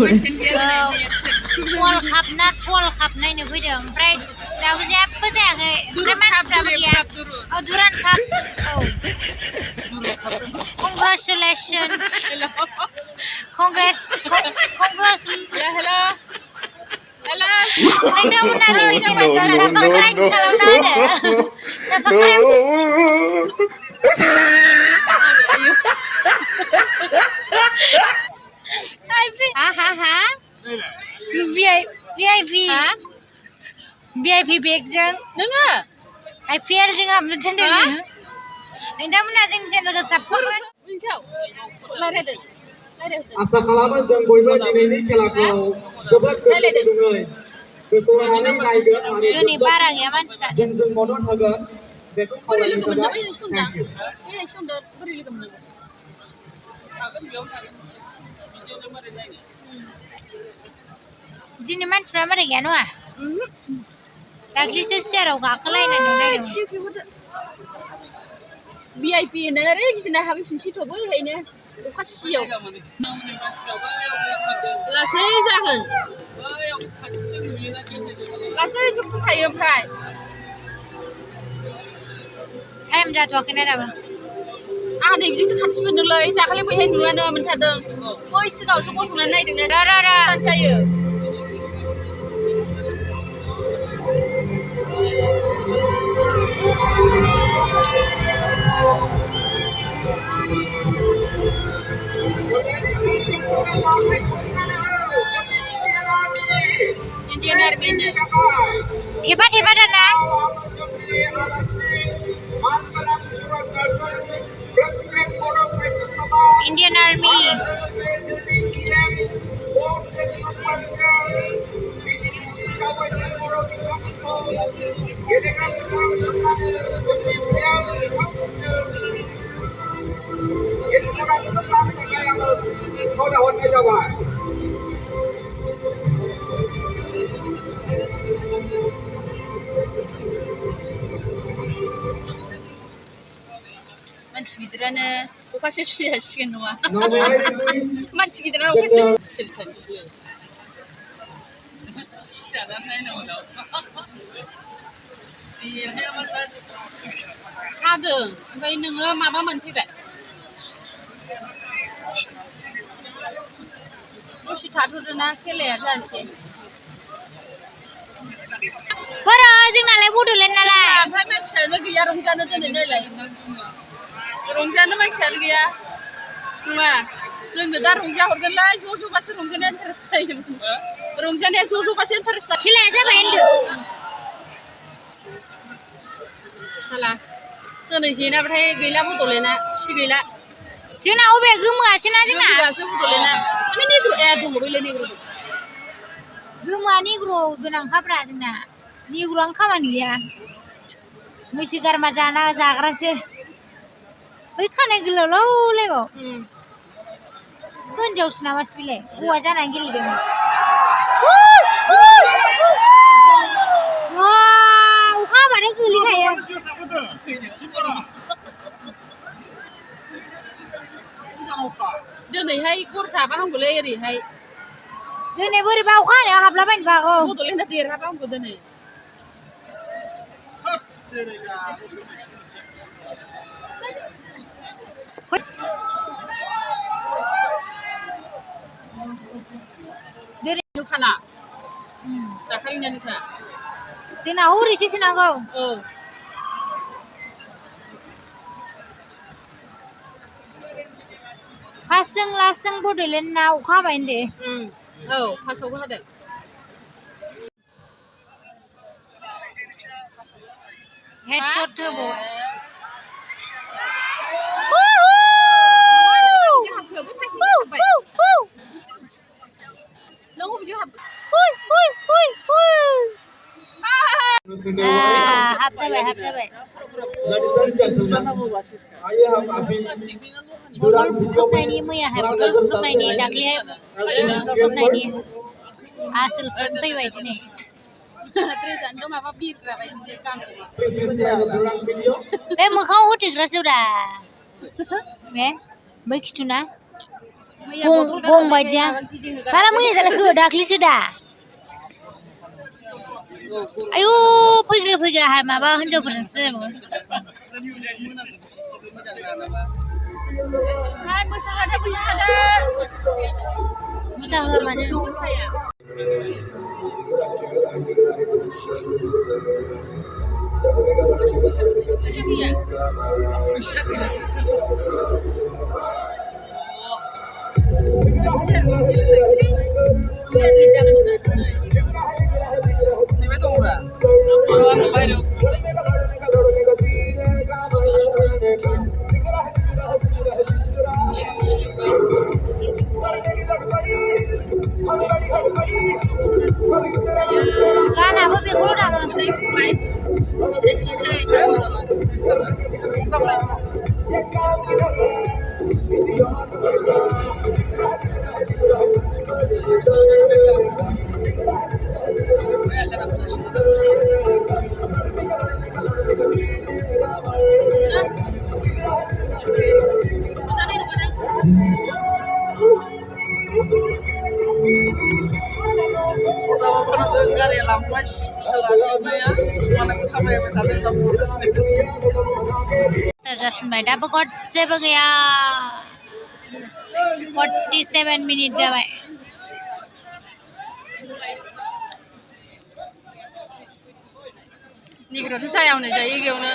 World Cup na World Cup naयनो फैदों ओमफ्राय दाबो जेबो जायाखै ओमफ्राय मानसिफ्राबो गैया Durand Cup Congratulations Congrats Hello नोंथांमोना जोंनि समाजाव साबस्क्राइब खालामना होदो VIP बेगजों नोङो IPL जों हाबनो थिनदों नोंथांमोना जोंनि चेनेलखौ सापर्ट आसा खालामो जों बयबो दिनैनि खेलाखौ जोबोद गोसो गुदुङै गोसो होनानै नायगोन आरो दिनै बारा गैया मानसिफ्रा जों मदद होगोन बेखौ खावलायनाय जाबाय दिनै मानसिफ्रा मारै गैया नङा दाख्लिसो सियाराव गाखोलायनाय नुनाय VIP होननानै गिदिंना हाबफिनसैथ'बो ओरैनो अखा सियाव लासै जागोन लासै फैखायो ओमफ्राय टाइम जाथ'वाखैना दाबो आंहा नै बिदिसो खाथि मोनदोंलै दाखालि बैहाय नुवानो मोनथारदों बै सिगाङावसो गसंनानै नायदोंना जायो Indian Army Hebat dana Indian Army मानसि गिदिरानो अखासो सिजासिगोन नङा मानसि गिदिरानो अखासो सिरिथानसै हादों ओमफ्राय नोङो माबा मोनफैबाय दसे थाथ'दोना खेलाया जानोसै बारा जोंनालाय बड'लेण्ड नालाय ओमफ्राय मानसियानो गैया रंजानो दोनै नायलाय रंजानो मानसियानो गैया नङा जोंनो दा रंजा हरगोनलाय ज' ज'बासो रंजानाया इन्टारेस्ट जायो रंजानाया ज' ज'बासो इन्टारेस्ट जायो खेलाया जाबाय होनदों हाला दिनै जेनाबाथाय गैला बड'लेण्डआ थि गैला जोंना अबे गोमोआसोना जोंना बड'लेण्डआ दंबावलै नेग्र गोमोआ नेग्र गोनांखाब्रा जोंना नेग्र'आनो खामानि गैया मैसो गारमा जाग्रासो बै खानाय गोलावलावलायबाव हिनजावसो नामासो बेलाय हौवा जानानै गेलेदों अखा हाबानो गोलैखायो दिनैहाय गर जाबा हामगौलै ओरैहाय दिनै बोरैबा अखा हानायाव हाबलाबायनोबो हागौ बड'लेण्डआ देरहाबा हामगौ दिनै नुखाना दाखालिना नुखा जोंना हरैसो सोनांगौ फार्स्टजों लास्टजों बड'लेण्डना अखा हाबाय होनदे औ फार्स्टआवबो हादों हेडशट होबाव नों बबेजों हाबखो हाबजाबाय बटल फुख्रुबनायनि मैयाहाय बटल फुख्रुबनायनि दाख्लैहाय फुख्रुबनायनि आसोल फैबाय दिनै ड्रेसानोथ' माबा बिरग्रा बायदिसो गानोबा बे मोखाङाव होथेग्रासोब्रा बे बै खिथुना गं बायदिया माला मैया जालायखो दाख्लिसो दा आयु फैग्रा माबा हिनजावफोरजोंसो मोसाहोआ मानो गानाबो बेखौल' दामो जाफिनबाय दाबो गदसेबो गैया 47 मिनिट जाबाय निग्रोथ' सायावनो जायो एगावनो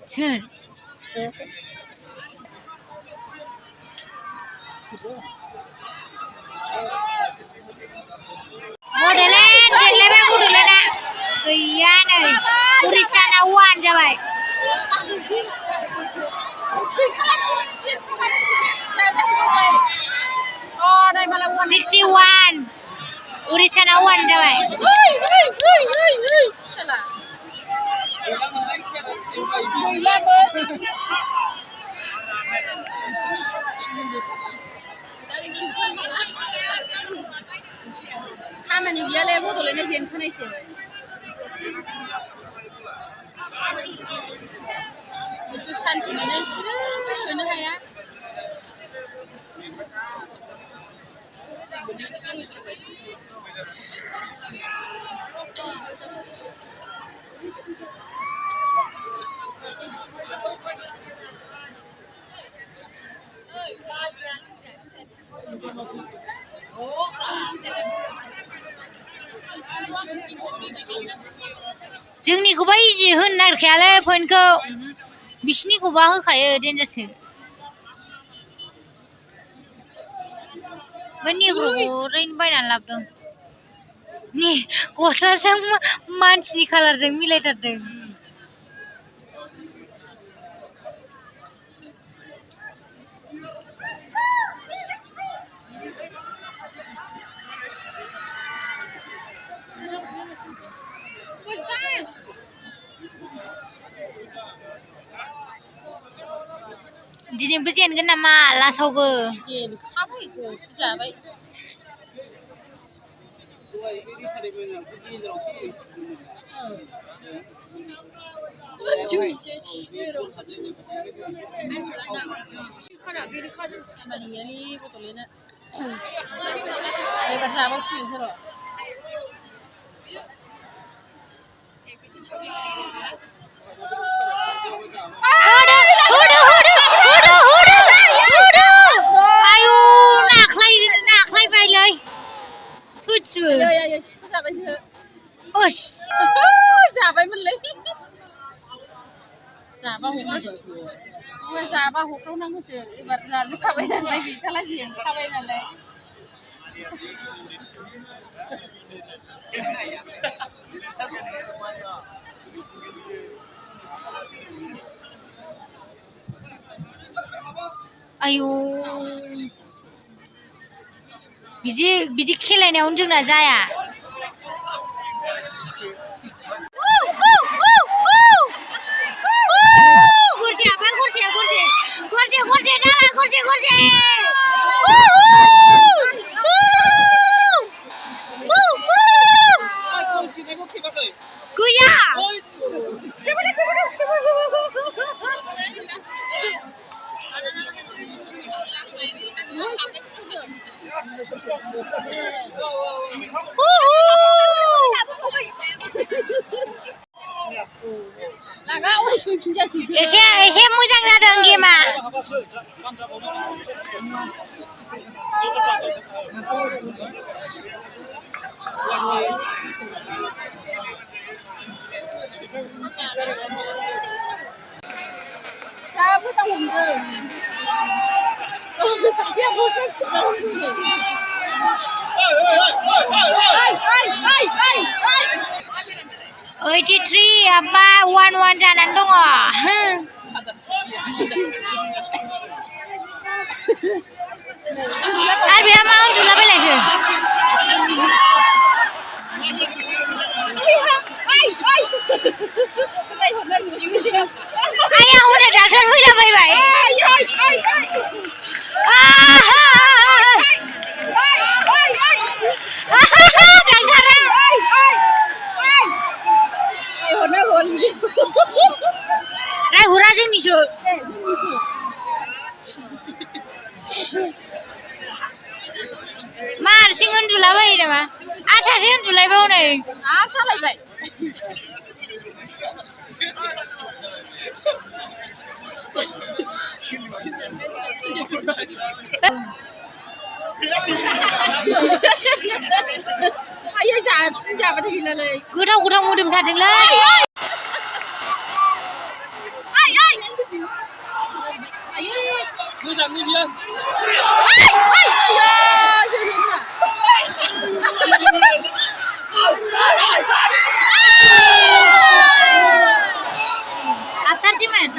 सोर बड'लेण्ड जेनलायबाय बड'लेण्डआ गैया नै उरिष्याना 1 जाबाय 61 उरिष्याना 1 जाबाय खामानि गैयालै बड'लेण्डआ जेनखानायसो बेथ' सान्स मोनो बिसोरो सोनो हाया जोंनिखौबा इजि होनो नागिरखायालै पइन्टखौ बिसिनिखौबा होखायो डेन्जारसो बै निग्र'खौ ओरैनो बायनानै लाबोदों नि गस्लाजों मानसिनि कालारजों मिलायथारदों दिनैबो जेनगोन नामा लासावबो जेनखाबाय गरसे जाबाय एबार जाबावसिगोनसो र' गासिबो या सिखौ जाबायसो ओस जाबायमोनलै जाबा हख्रावनांगौसो एबार जाजोबखाबाय नालाय गैखाला जेनखाबाय नालाय आयु बिदि खेलायनायावनो जोंना जाया एसे मोजां जादों गेमा जा मोजां हमदों सासेया बसा सिगांसो 83 apa 1-1 jalan dong Arbia mau dulu apa lagi? Ayah udah dokter udah bye-bye. Rai hura जोंनि सो मा हारसिं उन्दुलाबायो नामा आं सासे उन्दुलायबाव नै आरो सालायबाय आयै जाबसिन जाबाथाय गैलालै गोथाव मोदोम थादोंलै मोजाङै बियो Afterjimen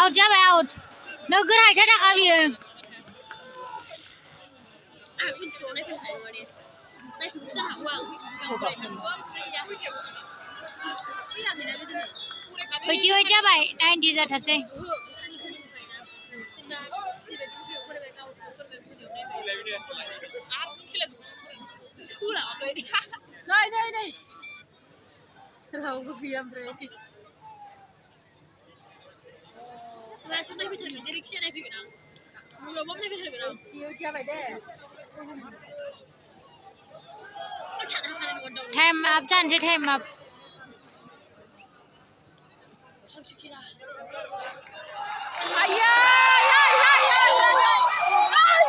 Out जाबाय out नोगोर हायथा थाखा बियो होइथि जाबाय 90 जाथारसै नै रावबो गैया ओमफ्राय Langsung naik betul nih, direksi naik betul. Sebelum naik betul betul. Dia jabat deh. Time up janji time up. Ayah.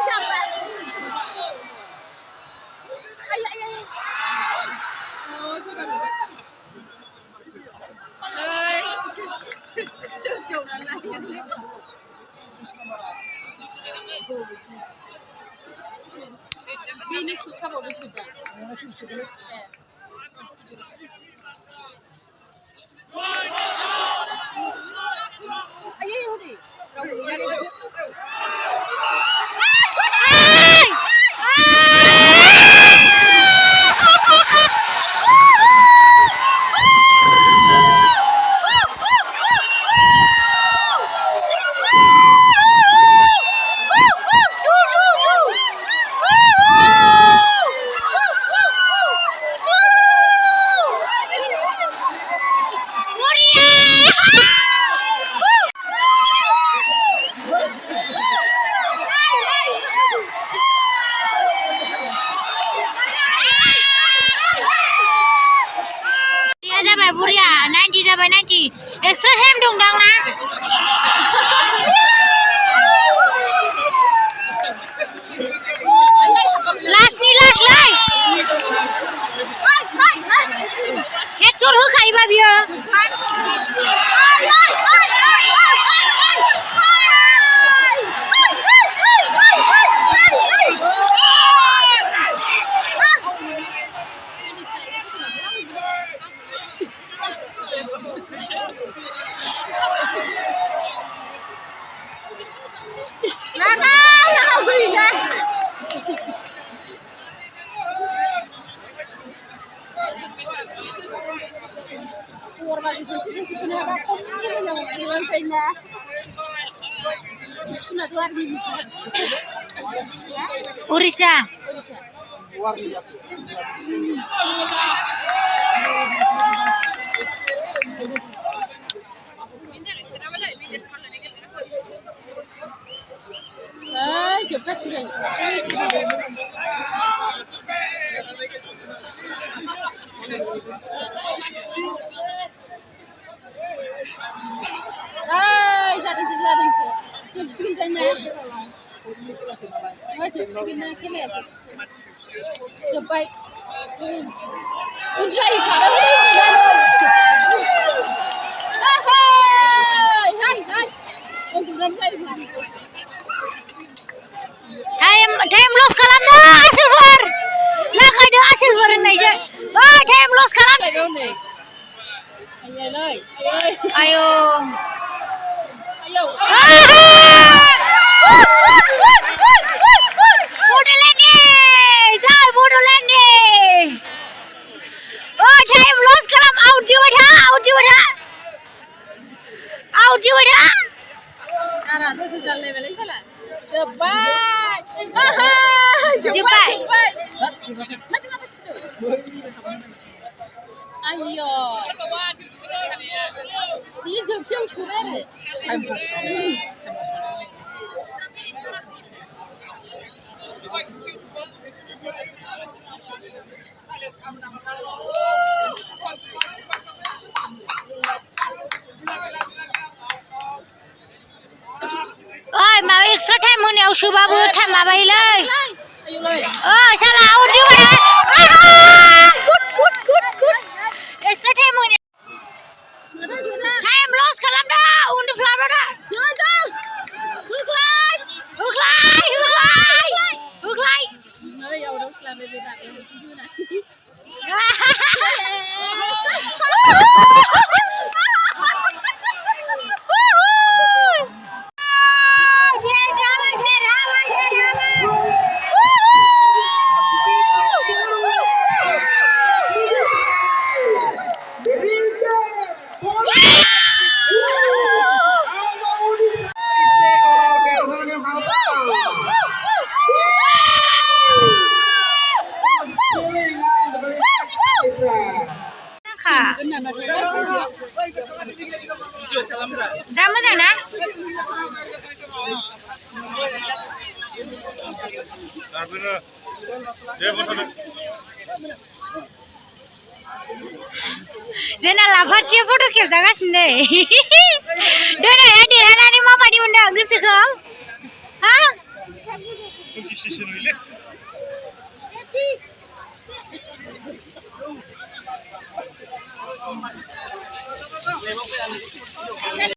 Jabat. Ayah. Oh, sudah. जाबाय बुरिया 90 जाबाय 90 एक्सट्रा टाइम दंदां ना लास्टनि लास्ट लाय हेडशट होखायोबा बियो ODISHA जोबखासिगोन जादोंसो जोबसिगोन ना जोबसिगोन ना खेलाया जोब्बाय टाइम लस खालामदो आसोलफोर लागायदो आसोलफोर होननायसो टाइम लस खालामदो आयो Bodolandnya jai Bodolandnya टाइम लस खालाम आउट जिबाय था आरा दसे जालायबायलै साला जोब्बाय माथो माबासिनो आयौ बियो जोबसेयाव सोबाय आरो माबा एक्सट्रा टाइम होनायाव सोबाबो टाइम माबायोलै साला आउट जिबाय एक्सट्रा टाइम होनायाव टाइम लस खालामदो उन्दुफ्लाबा होख्लाय नै आउटआव स्लाबे बे दाबो दा मोजां ना जोंना लाफाथिया फट' खेबजागासिनो दोनैहाय देरहानानै माबायदि मोनदों गोसोखौ